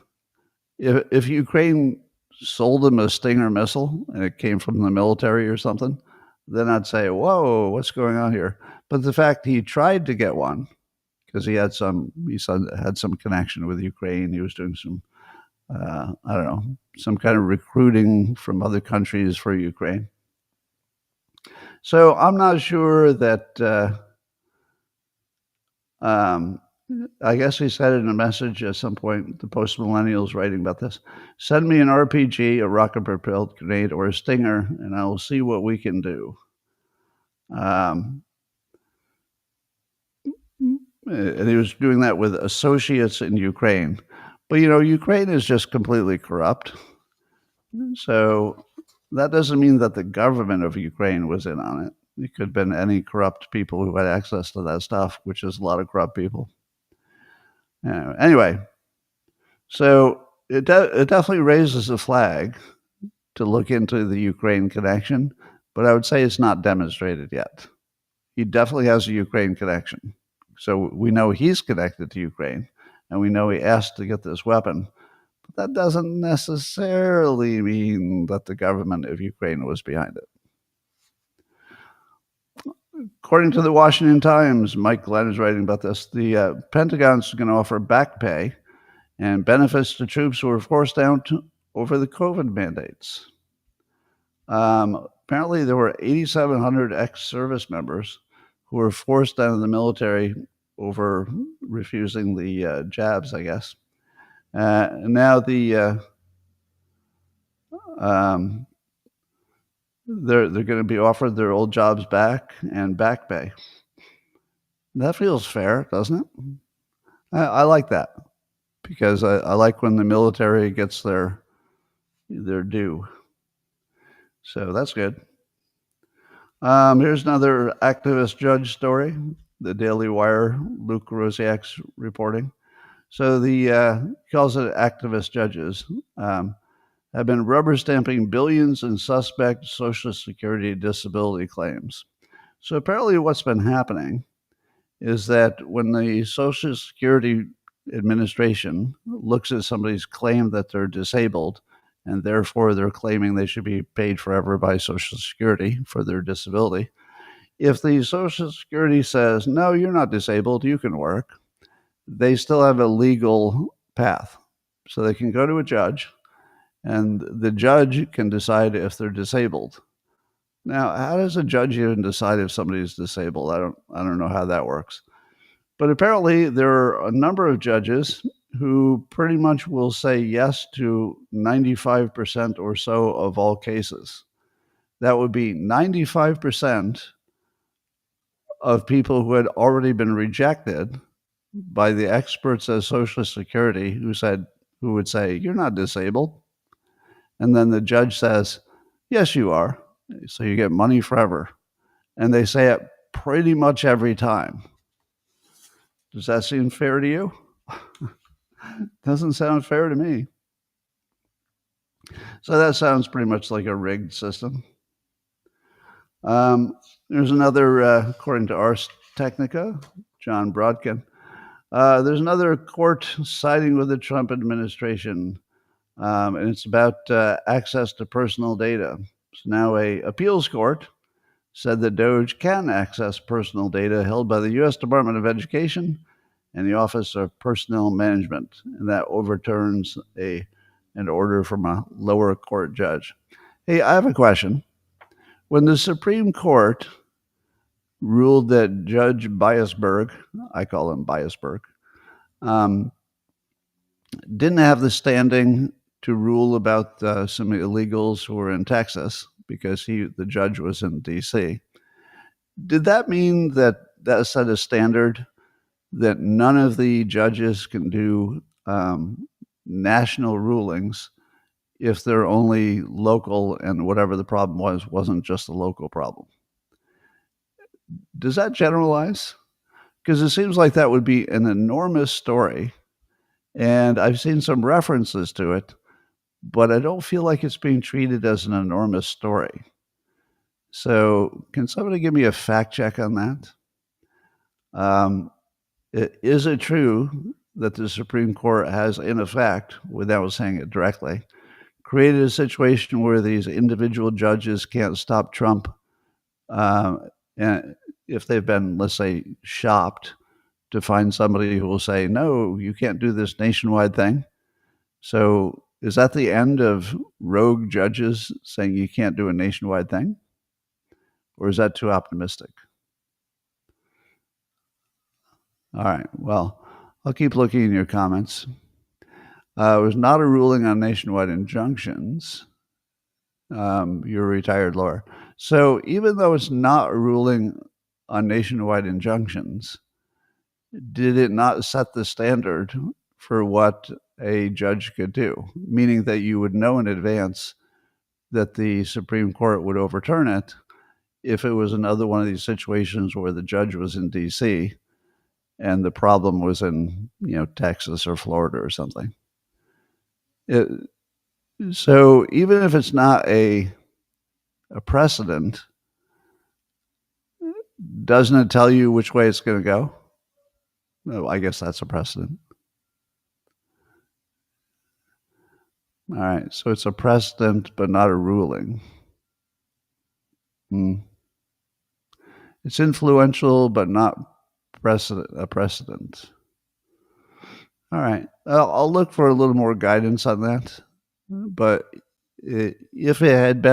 If Ukraine sold him a Stinger missile and it came from the military or something, then I'd say, whoa, what's going on here? But the fact he tried to get one because he had some connection with Ukraine. He was doing some, some kind of recruiting from other countries for Ukraine. So I'm not sure that, I guess he said in a message at some point, the post-millennials writing about this, send me an RPG, a rocket-propelled grenade, or a Stinger, and I will see what we can do. And he was doing that with associates in Ukraine. But, Ukraine is just completely corrupt. So that doesn't mean that the government of Ukraine was in on it. It could have been any corrupt people who had access to that stuff, which is a lot of corrupt people. Anyway, so it definitely raises a flag to look into the Ukraine connection, but I would say it's not demonstrated yet. He definitely has a Ukraine connection. So we know he's connected to Ukraine, and we know he asked to get this weapon. But that doesn't necessarily mean that the government of Ukraine was behind it. According to the Washington Times, Mike Glenn is writing about this, the Pentagon's going to offer back pay and benefits to troops who were forced out over the COVID mandates. Apparently, there were 8,700 ex-service members who were forced out of the military over refusing the jabs, I guess. And now they're going to be offered their old jobs back and back pay. That feels fair, doesn't it? I like that because I like when the military gets their due. So that's good. Here's another activist judge story. The Daily Wire, Luke Rosiak's reporting. So he calls it activist judges. Have been rubber stamping billions in suspect Social Security disability claims. So apparently what's been happening is that when the Social Security Administration looks at somebody's claim that they're disabled, and therefore they're claiming they should be paid forever by Social Security for their disability. If the Social Security says, no, you're not disabled, you can work, they still have a legal path. So they can go to a judge, and the judge can decide if they're disabled. Now, how does a judge even decide if somebody is disabled? I don't know how that works. But apparently there are a number of judges who pretty much will say yes to 95% or so of all cases. That would be 95% of people who had already been rejected by the experts at Social Security who would say, you're not disabled. And then the judge says, yes, you are. So you get money forever. And they say it pretty much every time. Does that seem fair to you? Doesn't sound fair to me. So that sounds pretty much like a rigged system. There's another, according to Ars Technica, John Brodkin, there's another court siding with the Trump administration, and it's about access to personal data. So now a appeals court said that DOJ can access personal data held by the U.S. Department of Education and the Office of Personnel Management, and that overturns an order from a lower court judge. Hey, I have a question. When the Supreme Court ruled that Judge Biasberg, I call him Biasberg, didn't have the standing to rule about some illegals who were in Texas because the judge was in D.C., did that mean that set a standard that none of the judges can do national rulings if they're only local and whatever the problem wasn't just a local problem? Does that generalize? Because it seems like that would be an enormous story, and I've seen some references to it, but I don't feel like it's being treated as an enormous story. So can somebody give me a fact check on that? Is it true that the Supreme Court has, in effect, without saying it directly, created a situation where these individual judges can't stop Trump and if they've been, let's say, shopped to find somebody who will say, no, you can't do this nationwide thing? So is that the end of rogue judges saying you can't do a nationwide thing? Or is that too optimistic? All right, well, I'll keep looking in your comments. It was not a ruling on nationwide injunctions. You're a retired lawyer. So even though it's not a ruling on nationwide injunctions, did it not set the standard for what a judge could do? Meaning that you would know in advance that the Supreme Court would overturn it if it was another one of these situations where the judge was in D.C. and the problem was in, Texas or Florida or something. So even if it's not a precedent, doesn't it tell you which way it's going to go? Well, I guess that's a precedent. All right, so it's a precedent, but not a ruling. It's influential, but not a precedent. All right, I'll look for a little more guidance on that. But if it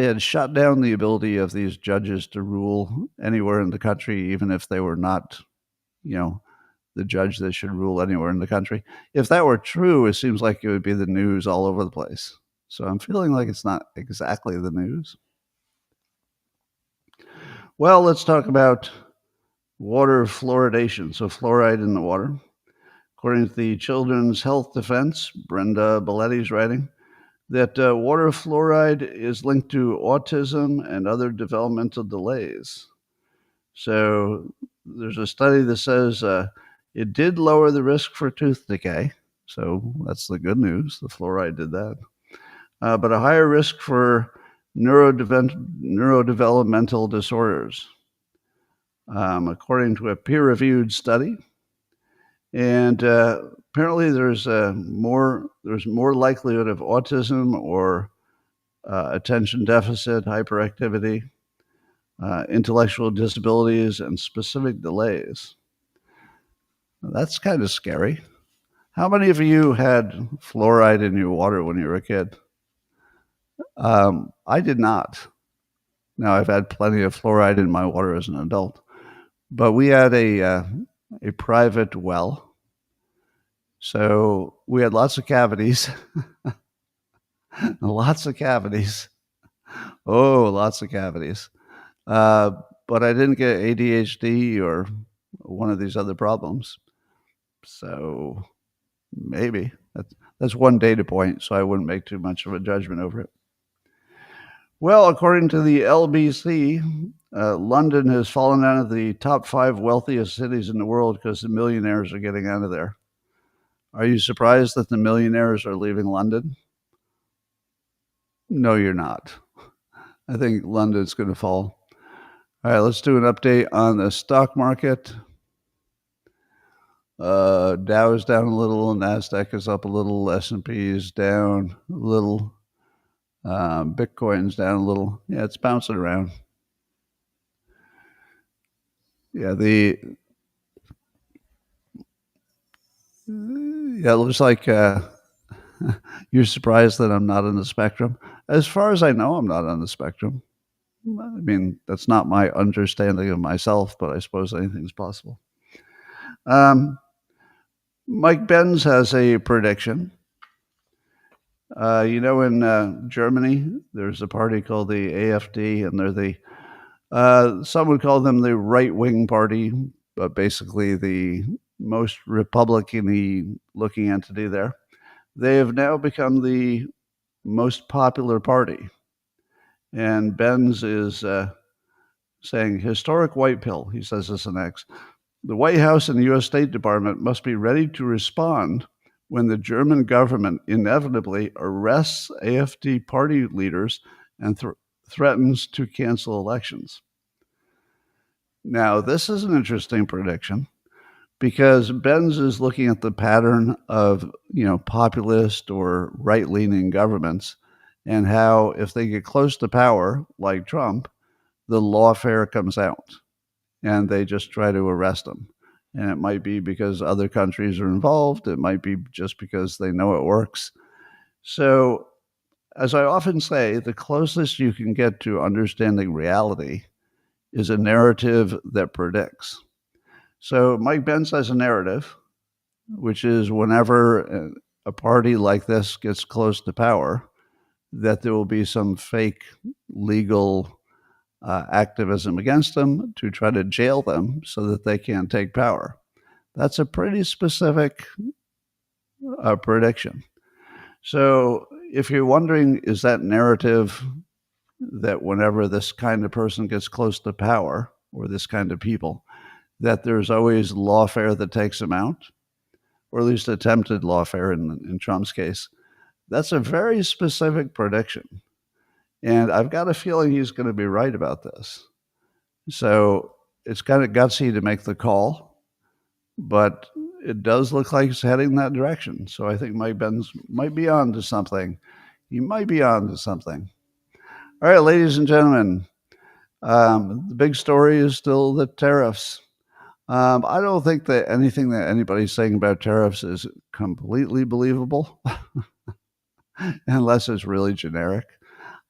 had shut down the ability of these judges to rule anywhere in the country, even if they were not, the judge that should rule anywhere in the country, if that were true, it seems like it would be the news all over the place. So I'm feeling like it's not exactly the news. Well, let's talk about water fluoridation. So fluoride in the water. According to the Children's Health Defense, Brenda Belletti's writing, that water fluoride is linked to autism and other developmental delays. So there's a study that says it did lower the risk for tooth decay. So that's the good news. The fluoride did that. But a higher risk for neurodevelopmental disorders. According to a peer-reviewed study, And apparently, there's more likelihood of autism or attention deficit hyperactivity, intellectual disabilities, and specific delays. That's kind of scary. How many of you had fluoride in your water when you were a kid? I did not. Now, I've had plenty of fluoride in my water as an adult, but we had a private well, so we had lots of cavities, lots of cavities. Oh, lots of cavities. Uh, but I didn't get ADHD or one of these other problems. So maybe that's one data point, so I wouldn't make too much of a judgment over it. Well, according to the LBC, London has fallen out of the top 5 wealthiest cities in the world because the millionaires are getting out of there. Are you surprised that the millionaires are leaving London? No, you're not. I think London's going to fall. All right, let's do an update on the stock market. Dow is down a little, NASDAQ is up a little, S&P is down a little, Bitcoin's down a little. Yeah, it's bouncing around. Yeah, it looks like you're surprised that I'm not on the spectrum. As far as I know, I'm not on the spectrum. I mean, that's not my understanding of myself, but I suppose anything's possible. Mike Benz has a prediction. In Germany, there's a party called the AFD, and they're some would call them the right-wing party, but basically the most Republican-y looking entity there. They have now become the most popular party. And Benz is saying, historic white pill, he says this in X. The White House and the U.S. State Department must be ready to respond when the German government inevitably arrests AFD party leaders and threatens to cancel elections. Now, this is an interesting prediction because Benz is looking at the pattern of, populist or right-leaning governments and how if they get close to power, like Trump, the lawfare comes out and they just try to arrest them. And it might be because other countries are involved. It might be just because they know it works. So, as I often say, the closest you can get to understanding reality is a narrative that predicts. So Mike Benz has a narrative, which is whenever a party like this gets close to power, that there will be some fake legal activism against them to try to jail them so that they can't take power. That's a pretty specific prediction. So if you're wondering, is that narrative that whenever this kind of person gets close to power, or this kind of people, that there's always lawfare that takes them out, or at least attempted lawfare in Trump's case, that's a very specific prediction. And I've got a feeling he's going to be right about this. So it's kind of gutsy to make the call, but it does look like it's heading that direction. So I think Mike Benz might be on to something. He might be on to something. All right, ladies and gentlemen, the big story is still the tariffs. I don't think that anything that anybody's saying about tariffs is completely believable, unless it's really generic.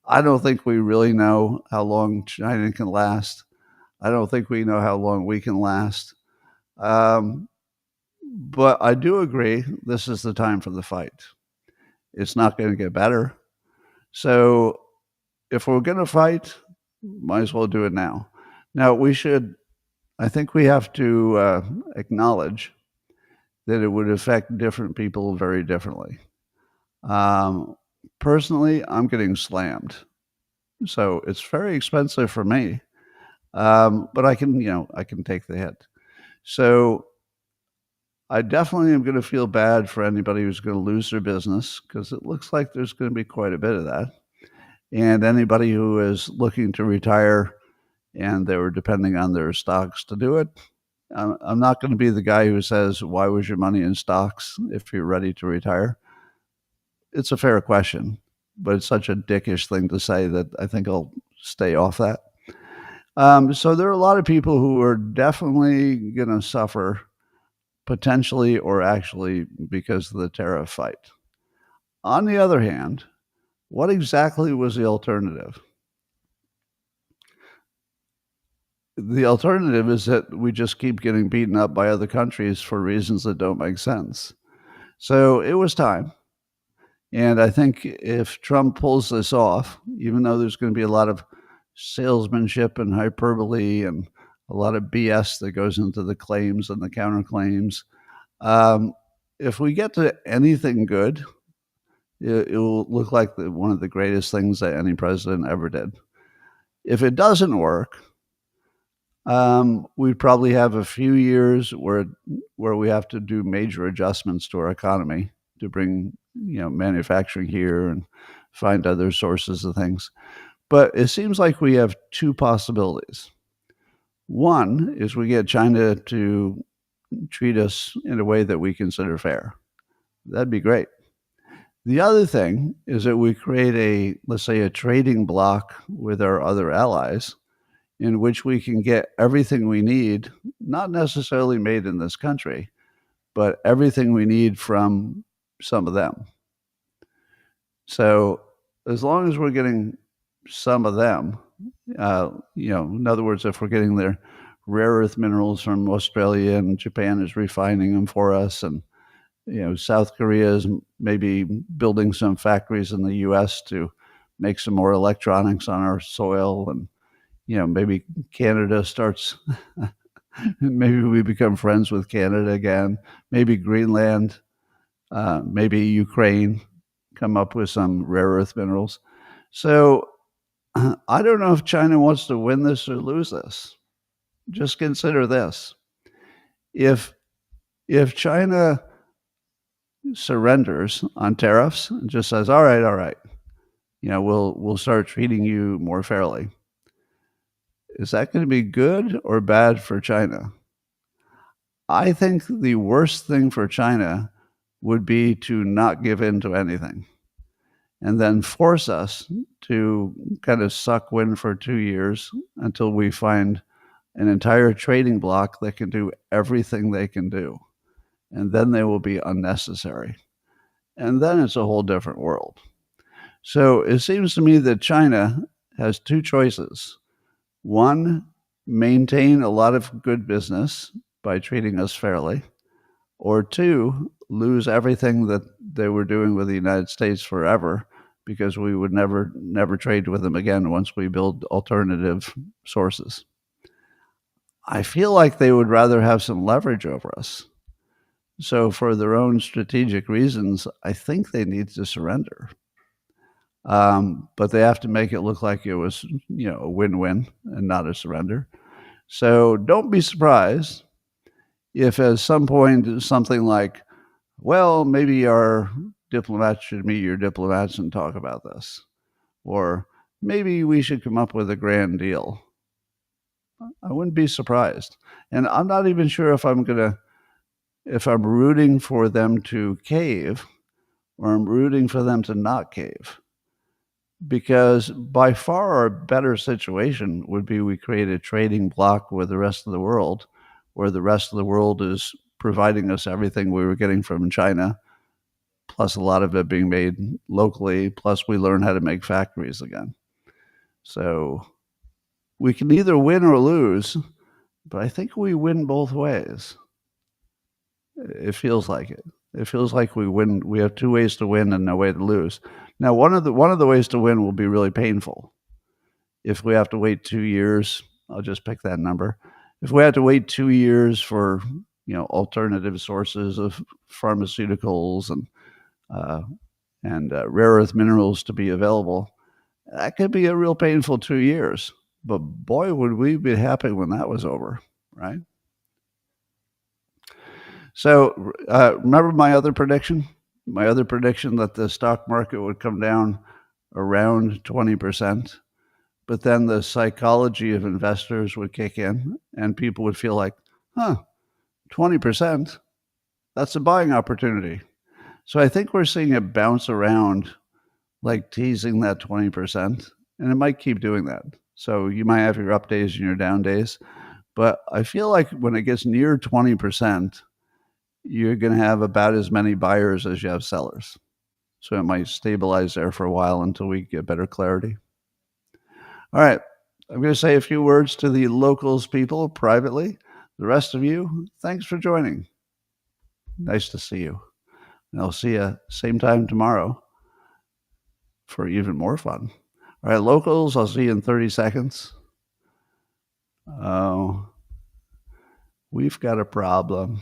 I don't think we really know how long China can last. I don't think we know how long we can last. But I do agree this is the time for the fight. It's not going to get better. So if we're going to fight, might as well do it now. Now, I think we have to acknowledge that it would affect different people very differently. Personally, I'm getting slammed. So it's very expensive for me. But I can take the hit. So I definitely am going to feel bad for anybody who's going to lose their business, because it looks like there's going to be quite a bit of that. And anybody who is looking to retire and they were depending on their stocks to do it, I'm not going to be the guy who says, why was your money in stocks if you're ready to retire? It's a fair question, but it's such a dickish thing to say that I think I'll stay off that. So there are a lot of people who are definitely going to suffer potentially or actually because of the tariff fight. On the other hand, what exactly was the alternative? The alternative is that we just keep getting beaten up by other countries for reasons that don't make sense. So it was time. And I think if Trump pulls this off, even though there's going to be a lot of salesmanship and hyperbole and a lot of BS that goes into the claims and the counterclaims, if we get to anything good, it will look like one of the greatest things that any president ever did. If it doesn't work, we'd probably have a few years where we have to do major adjustments to our economy to bring manufacturing here and find other sources of things. But it seems like we have two possibilities. One is we get China to treat us in a way that we consider fair. That'd be great. The other thing is that we create let's say, a trading bloc with our other allies in which we can get everything we need, not necessarily made in this country, but everything we need from some of them. So as long as we're getting some of them, in other words, if we're getting their rare earth minerals from Australia and Japan is refining them for us, and South Korea is maybe building some factories in the U.S. to make some more electronics on our soil, and maybe Canada starts, maybe we become friends with Canada again, maybe Greenland, maybe Ukraine come up with some rare earth minerals. So I don't know if China wants to win this or lose this. Just consider this. If China surrenders on tariffs and just says, all right, we'll start treating you more fairly, is that going to be good or bad for China? I think the worst thing for China would be to not give in to anything and then force us to kind of suck wind for 2 years until we find an entire trading bloc that can do everything they can do. And then they will be unnecessary. And then it's a whole different world. So it seems to me that China has two choices. One, maintain a lot of good business by treating us fairly, or two, lose everything that they were doing with the United States forever, because we would never trade with them again once we build alternative sources. I feel like they would rather have some leverage over us. So for their own strategic reasons, I think they need to surrender. But they have to make it look like it was, a win-win and not a surrender. So don't be surprised if at some point something like, well, maybe our diplomats should meet your diplomats and talk about this, or maybe we should come up with a grand deal. I wouldn't be surprised. And I'm not even sure if I'm rooting for them to cave or I'm rooting for them to not cave. Because by far our better situation would be we create a trading bloc with the rest of the world, where the rest of the world is providing us everything we were getting from China, plus a lot of it being made locally, plus we learn how to make factories again. So we can either win or lose, but I think we win both ways. It feels like it. It feels like we win. We have two ways to win and no way to lose. Now, one of the ways to win will be really painful. If we have to wait 2 years, I'll just pick that number. If we have to wait 2 years for alternative sources of pharmaceuticals and rare earth minerals to be available, that could be a real painful 2 years. But boy, would we be happy when that was over, right? So remember my other prediction? My other prediction that the stock market would come down around 20%, but then the psychology of investors would kick in and people would feel like, 20%. That's a buying opportunity. So I think we're seeing it bounce around, like teasing that 20%, and it might keep doing that. So you might have your up days and your down days, but I feel like when it gets near 20%, you're going to have about as many buyers as you have sellers. So it might stabilize there for a while until we get better clarity. All right. I'm going to say a few words to the locals people privately. The rest of you, thanks for joining. Nice to see you. And I'll see you same time tomorrow for even more fun. All right, locals, I'll see you in 30 seconds. Oh, we've got a problem.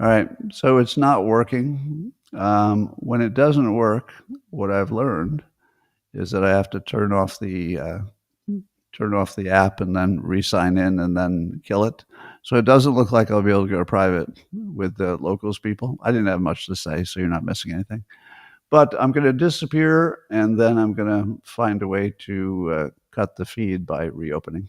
All right, so it's not working. When it doesn't work, what I've learned is that I have to turn off the app and then re-sign in and then kill it. So it doesn't look like I'll be able to go private with the locals people. I didn't have much to say, so you're not missing anything. But I'm going to disappear, and then I'm going to find a way to cut the feed by reopening.